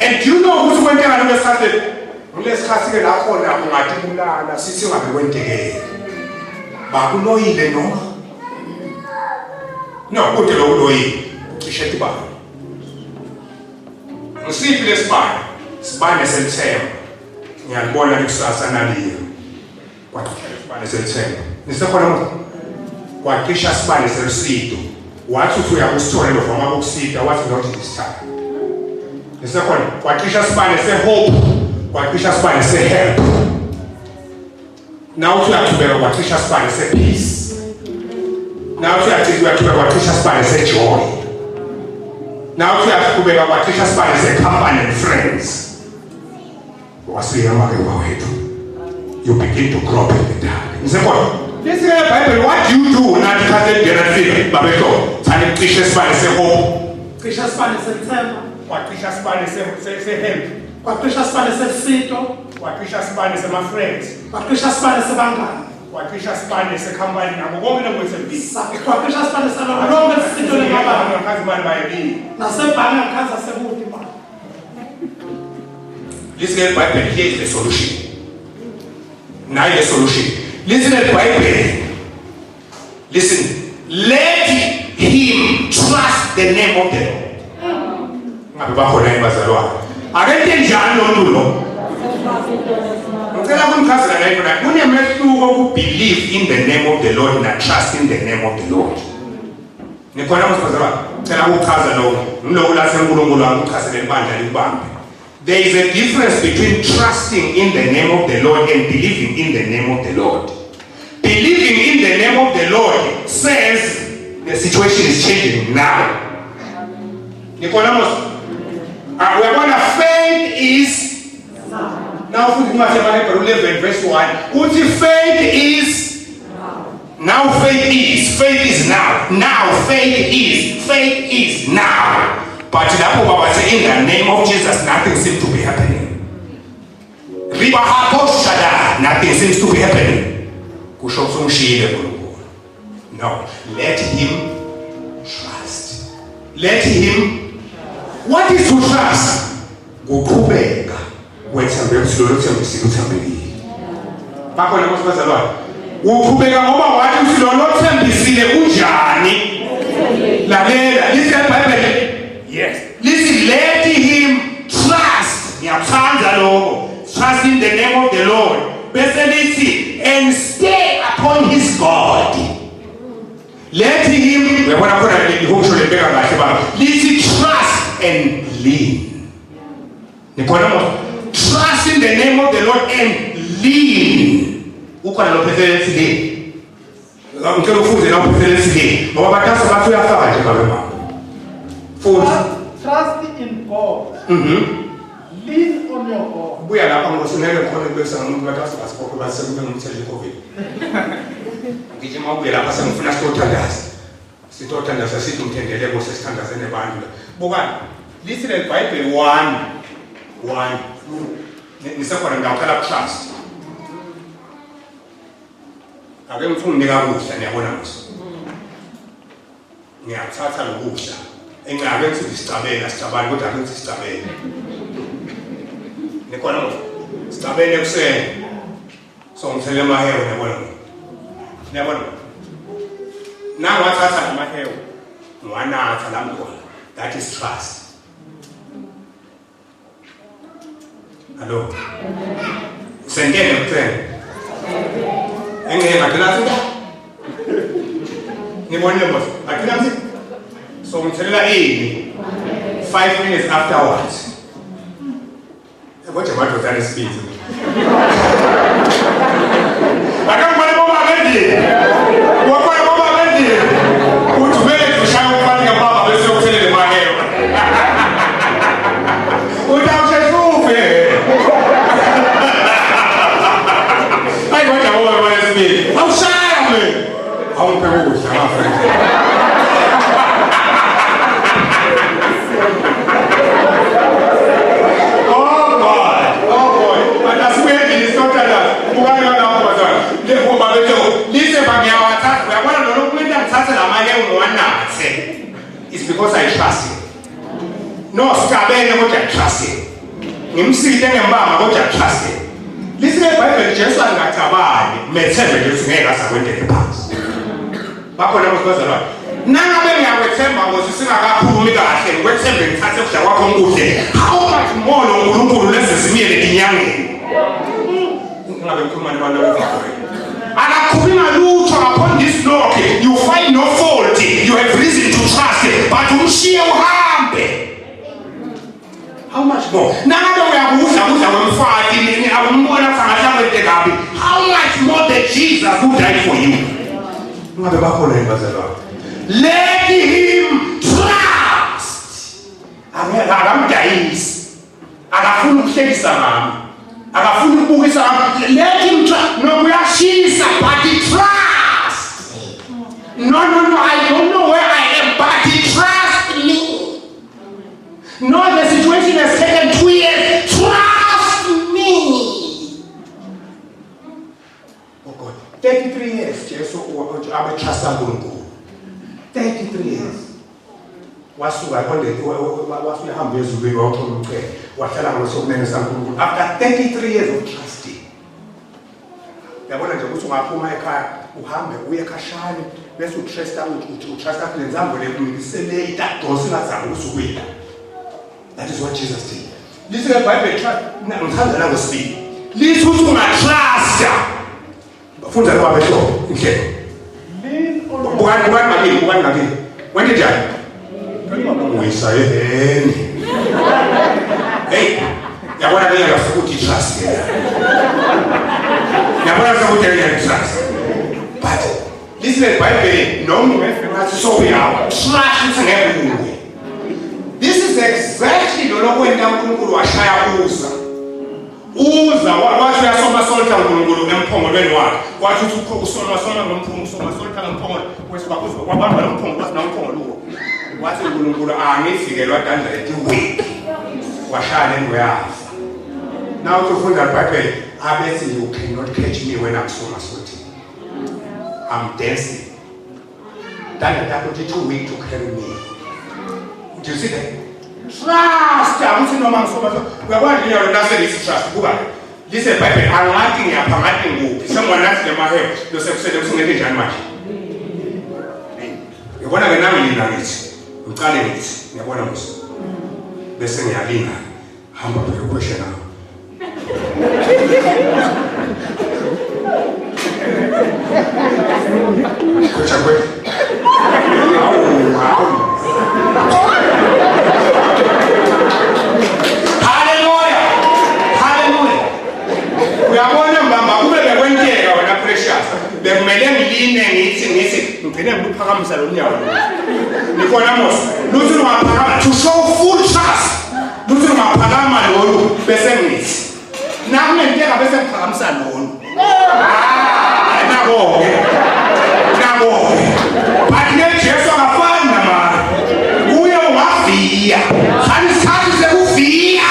And do you know ukuthi kwenteka lokho lesikhathi ke lapho la ungathi kulala sithi ungabe kwentekele bakuloyile noma no kude lokuloyile cishe tiba usiphi lesibane sibane selithemba ngiyabona kusasa naliyo kwathi sibane selithemba nisekhona kwacisha sibane selisito wathi uthi uyakusithola lo vama bokusita wathi not this time nisekhona kwacisha sibane sehope kwacisha sibane se-help. Now tuyaqhubeka kwacisha sibane se-peace. Now tuyaqhubeka kwacisha sibane se-joy. Now tuyaqhubeka kwacisha sibane se-company and friends. Wasiyama-ke wawethu. You begin to grow in the dark. Ngisekhona. This is the Bible. What do you do nathi khathe benefit babetho? Thani cishe sibane se-hope. Cisha sibane se-themba. Kwacisha sibane se-help. Kwacisha sibane sesito, kwacisha sibane sema-friends, kwacisha sibane sebangani, kwacisha sibane se-company nabo konke lokwethembisa, kwacisha sibane salonke sesito lengabani ngaphansi imali bayibili nasebhange ngaphansi asekude imali. Listen to the Bible, here is the solution. Now the solution. Listen to the Bible. Listen, let him trust the name of the Lord. Ngabe bakhona bazalwane. Akekho njani lo muntu lo. Ngicela kumchazela la khona kunemehluko ku believe in the name of the Lord na trust in the name of the Lord. Nikhona msifazala ngicela ukuchaza lo la senkulunkulu akuchazele ibandla libambe. There is a difference between trusting in the name of the Lord and believing in the name of the Lord. Believing in the name of the Lord says the situation is changing now. Nicodemus, we are going to faith is now. Now, 11 verse 1. What if faith is now? Faith is now. Now faith is now. But in the name of Jesus, nothing seems to be happening. Nothing seems to be happening. No, let him trust. Let him. What is to trust? Ukubeka wethambe usilolo thembisile. Bakho nabo sibazalwane. Ukubeka ngoba wathi usilolo thembisile unjani? Lalela, listen Bible. Yes. Listen, let him trust. Ngiyathanda lokho. Trust in the name of the Lord. Bese lithi and stay upon his God. Let him, uyabona khona lihosho lebeka kahle baba. Lithi trust and lean. Nikhona mo trust in the name of the Lord and lean. Ukhona lo phethelesi lean. Ngicela ufunde na phethelesi lean. Ngoba bathatha bathu uyafaka nje babe mama. Trust in God. Lean on your God. Buya lapha ngosunele khona kwesa ngomuntu bathatha basiphoke basembe ngomthele COVID. Ngithi mawubuye lapha sengifuna sitothandaza. Sitothandaza sithi umthendeleko sesithandazene abantu. Bukani. Listen at Bible 1. Nisakhona ngaqala trust. Ake ngifuna unika ukudla niyabona mse. Ngiyathatha lokudla. Engabe ngithi sicabela sicabani kodwa ake ngithi sicabele. Nikhona mse. Sicabele kuseni. So ngithele amahewu niyabona. Niyabona. Nawathatha amahewu. Ngiwanatha la mkhona. That is trust. Hello. Sengene kutheni. Engeke ngakilasi. Ngibonile boss. Akilasi. So ngithela ini 5 minutes afterwards. Ngoja batho tani speed. Akambona baba bendi. Wakona baba bendi. Uthubele kushaya ufani baba bese ukuthelele mahewa. Utawushesufe. Hayi ngoja baba bese speed. Awushaya me. Awumpe ukudla my friend. It's because I trust him. No, stabene ngoja trust him. Ngimsile ngembamba ngoja trust him. Listen eBible Jesu angatabani methembe Jesu ngeke asakwendele phansi. Bakho nabo sibazalwane. Nangabe ngiyawethemba ngoba singakakhulumi kahle ngwethembe ngithathe ukudla kwakho okuhle. How much more lo uNkulunkulu lesizimiyele inyangeni. Ngabe ngikhuluma nabantu abafakayo. Upon this block, you find no fault. You have reason to trust. But how much more? How much more than Jesus who died for you? Let him trust. Let him trust. No, we are she's but he trust. No, I don't know where I am, but he trust me. No, the situation has taken 2 years. Trust me. Oh God, 33 years. Jesus, I will trust him. 33 years. After 33 years of trusting. Yabona nje ukuthi ungaphuma ekhaya uhambe uye ekhashane bese utrust kule nzambo lekunikisele idose ingazange usukuyila. That is what Jesus did. lithi ke Bible trust ngithanda la ngosiphi lithi uthi ungatrust bafunda lo abesho indlela bukan ngakini wena njani uyisayeni hey yabona ke ngasukuthi trust yabona ukuthi ngeke trust but listen to Bible noma ungefika so yawo trust ngeke. This is exactly lokwenza uNkulunkulu washaya uza wathi uyasoma solta uNkulunkulu emphongolweni wakhe wathi uthi usoma ngomphongo usoma solta ngomphongolo wesibakuzwa kwabamba lomphongo wathi nomphongolo wathi uNkulunkulu angifikelwa tandla etiwiki washaya lento yafa. Now to funda Bible abethi you cannot catch me when I'm soma solta. I'm dancing. That would be too weak to carry me. Do you see that? Trust. I'm saying no man so much. We are going to hear another trust. Go back. Listen, Bible. I'm lacking here. I'm lacking move. Someone asked them my help. You say them something that much. You want to get now in it. I'm telling it. You want to miss. Listen, Alina. I'm about to question now. Uyabona mbamba kube bekwenteka wena precious bekumele ngiline ngithi ngigcine ngiphakamisa lo nyawo nikona mos luthi ungaphakama to show full trust luthi ungaphakama lo bese ngithi nakunenteka bese ngiphakamisa lo nabo but Jesu akafani nama uye ungavia khani sikhathi sekuvia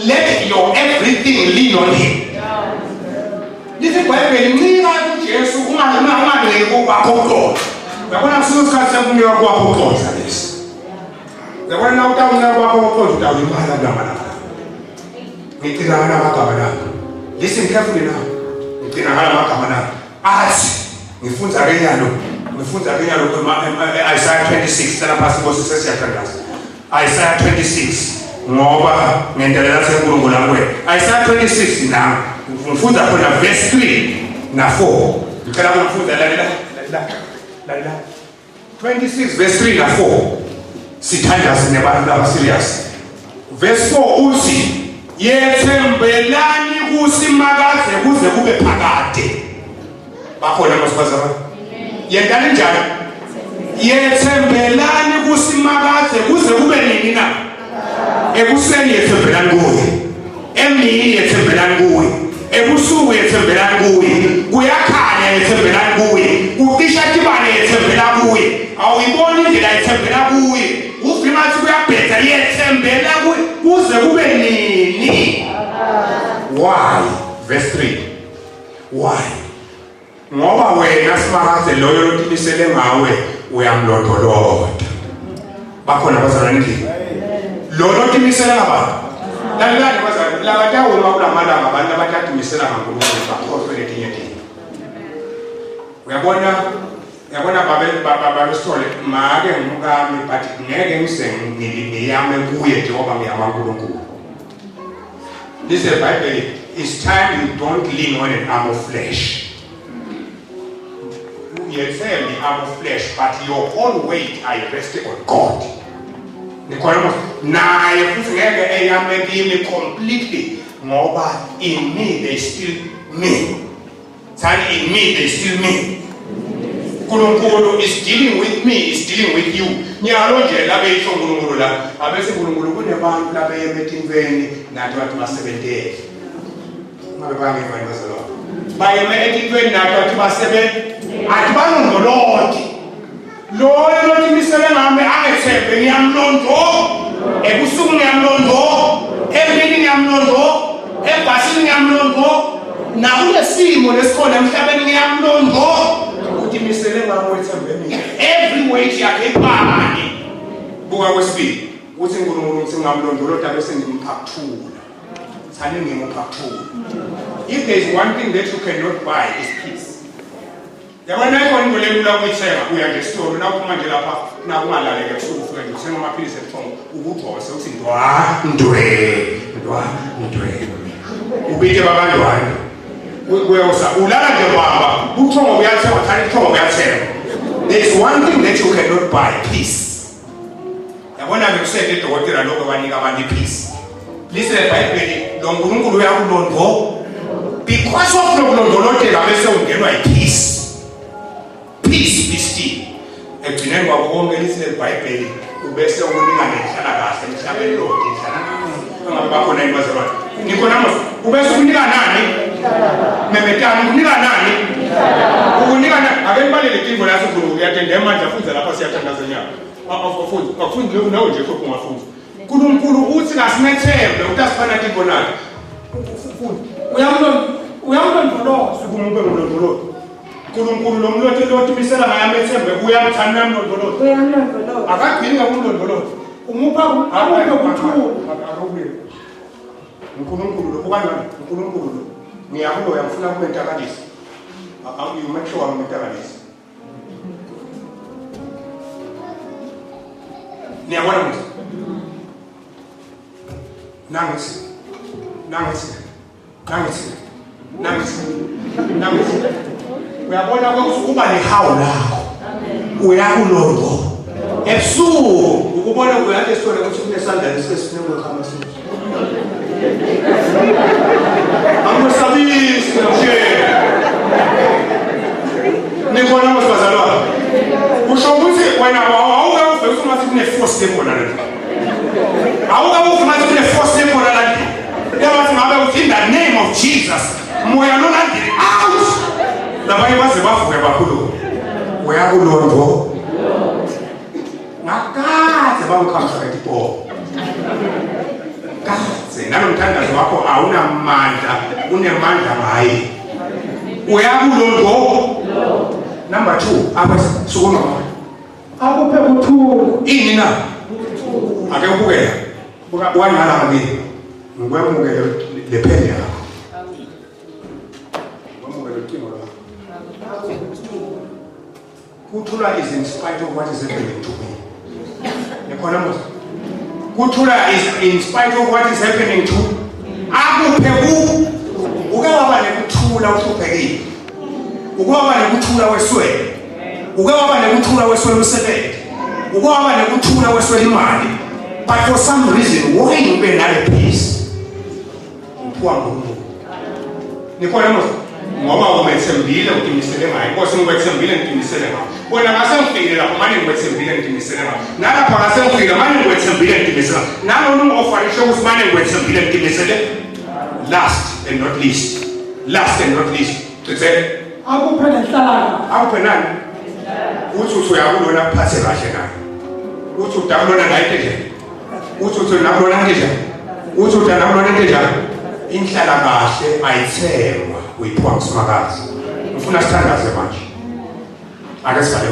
let your everything lean on him. This is why we need to Jesus ungangeke kwakho kodwa. Yabona kusikhathi sekunika kwakho kodwa lesi. Yabona na utawunika kwakho kodwa utawulimala ngama lapha. Ngicela amagama lapha. Listen carefully now. Ngicela amagama lapha. Athi ngifunza kenyalo Isaiah 26 tala phasi Moses sesiyathandaza. Isaiah 26 ngoba ngendelela senkulunkulu lakwe. Isaiah 26 na ngifunda khona verse 3 na 4. Ngicela ukufunza lalela 26 verse 3 na 4. Sithandaza nebantu laba serious. Verse 4 uthi yethembelani kusimakaze kuze kube phakade. Bakhona masifazana. Yendani njani? Yethembelani kusimakaze kuze kube nini na? Ekuseni yethembelani kuye. Emini yethembelani kuye. Ebusuku yethembelani kuye. Kuyakhanya yethembelani kuye. Utisha tibane yethembelani kuye. Awuyiboni indlela yethembelani kuye. Ufika athi kuyabhetha yethembela kuye kuze kube nini? Why? Verse 3. Why? Ngoba wena simakaze loyo lotimisele ngawe uyamlondoloda. Bakhona abazalwane ndini. Lo lotimisele ngabantu. Lalelani abazalwane, labatawo makulamala ngabantu abatatisela ngaNkulunkulu bakhohlwe letinye izinto. Uyabona baba sithole make ngumkami but ngeke ngiyame kuye njengoba ngiyama uNkulunkulu. This is the Bible. It's time you don't lean on an arm of flesh. You say the arm of flesh, but your whole weight I rest on God. Now I am making completely more, in me they still me. In me they still me. Kulungulu is dealing with me, is dealing with you. Nyaloje labe isho kulungulu la. Abese kulungulu kunebantu labe yemetimveni nathi wathi basebentele. Ngabe bange bayibazalo. Bayemetimveni nathi wathi basebentele. Atibanondoloti. Loyo lotimisele ngami angethembe ngiyamlondo. Ebusuku ngiyamlondo. Emini ngiyamlondo. Ebhasini ngiyamlondo. Na unesimo lesikhona emhlabeni ngiyamlondo. Utimisele ngami wethembe. Every weight yakhe ipani. Buka kwesibili. Uthi uNkulunkulu singamlondolota bese ngimphakathula. Thani ngimphakathula. If there is one thing that you cannot buy is peace. yabona ikhona into lelula ukuyithenga uya ngesitolo nawuphuma nje lapha nakungalaleke ebusuku ufike nje uthenga amaphilisi ebuhlungu ukudose uthi ndwa ubike babantwana kuyosa ulala nje baba ubuthongo buyathenga wathanda ubuthongo buyathenga. There is one thing that you cannot buy, peace. Yabona bekusele idokotela lokho banika abantu peace. Listen eBhayibheli lo nkulunkulu uyakulondvo because of lokulondolotela bese ungenwa yipeace. Peace be still. Egcineni kwabo konke listen eBhayibheli ubese ukunika nehlala kahle emhlabeni lo ihlala ngabe bakhona imazalwane nikona mos ubese ukunika nani memetani ukunika nani ukunika nani akebalele ikingo la sikhulu uyatenda emandla futhi lapha siyathandaza nyaka afundi lokhu nawe nje kokho ungafundi uNkulunkulu uthi kasimethembe utasifana kingo nakhe futhi uyamlondoloza ukumube ngolondoloza uNkulunkulu lo mlothe lothi misela ngayamethembe uyamthanda namlondoloza akagcini ngakumlondoloza umupha ukuthula akubile uNkulunkulu lo bukanjani uNkulunkulu lo ngiyakuloya ngifuna kumentakalisa you make sure ngimentakalisa niyabona manje nangithi uyabona ukuba nehawu lakho uyakulondoloza ebusuku ukubona uyake sitole ukuthi kunesandla lesesine khamasi amesabisi nje nikona mosazalwa usho ukuthi wena awuke ufuna ukuthi kune force lekhona la awuke ufuna ukuthi kune force lekhona la yabathi ngabe uthi in the name of Jesus moya lo landile out labanye baze bavuke bakhulu uyakulondvo ngakaze bawukhamisa ipo kaze nalomthandazo wakho awunamandla unemandla ngaye uyakulondvo. Number 2 apa sukuma akuphe kuthula ini na ake ubukela wanyala ngini ngwemukele lephele yakho ngwemukele kingo lakho kuthula is in spite of what is happening to me. Nikona mos kuthula is in spite of what is happening to akuphe uke waba nekuthula uhlupekile uke waba nekuthula weswele uke waba nekuthula weswele umsebenzi uke waba nekuthula weswele imali but for some reason why ube nale peace uphuwa ngomuntu. Nikona mos ngoba umethembile uqinisele ngayo inkosi ngikwethembile ngiqinisele ngayo bona ngasengifile lapho manje ngikwethembile ngiqinisele ngayo nalapha ngasengifile manje ngikwethembile ngiqinisele nalo ungofanisha ukuthi manje ngikwethembile ngiqinisele last and not least Tse akuphe nenhlala akuphe nani uthi uyakulona kuphathe kahle naye uthi udakulona ngayo nje uthi nakulona nje uthi udakulona nje inhlala kahle ayithengwa uyiphiwa ngumakazi ngifuna sithandaze manje ake sibale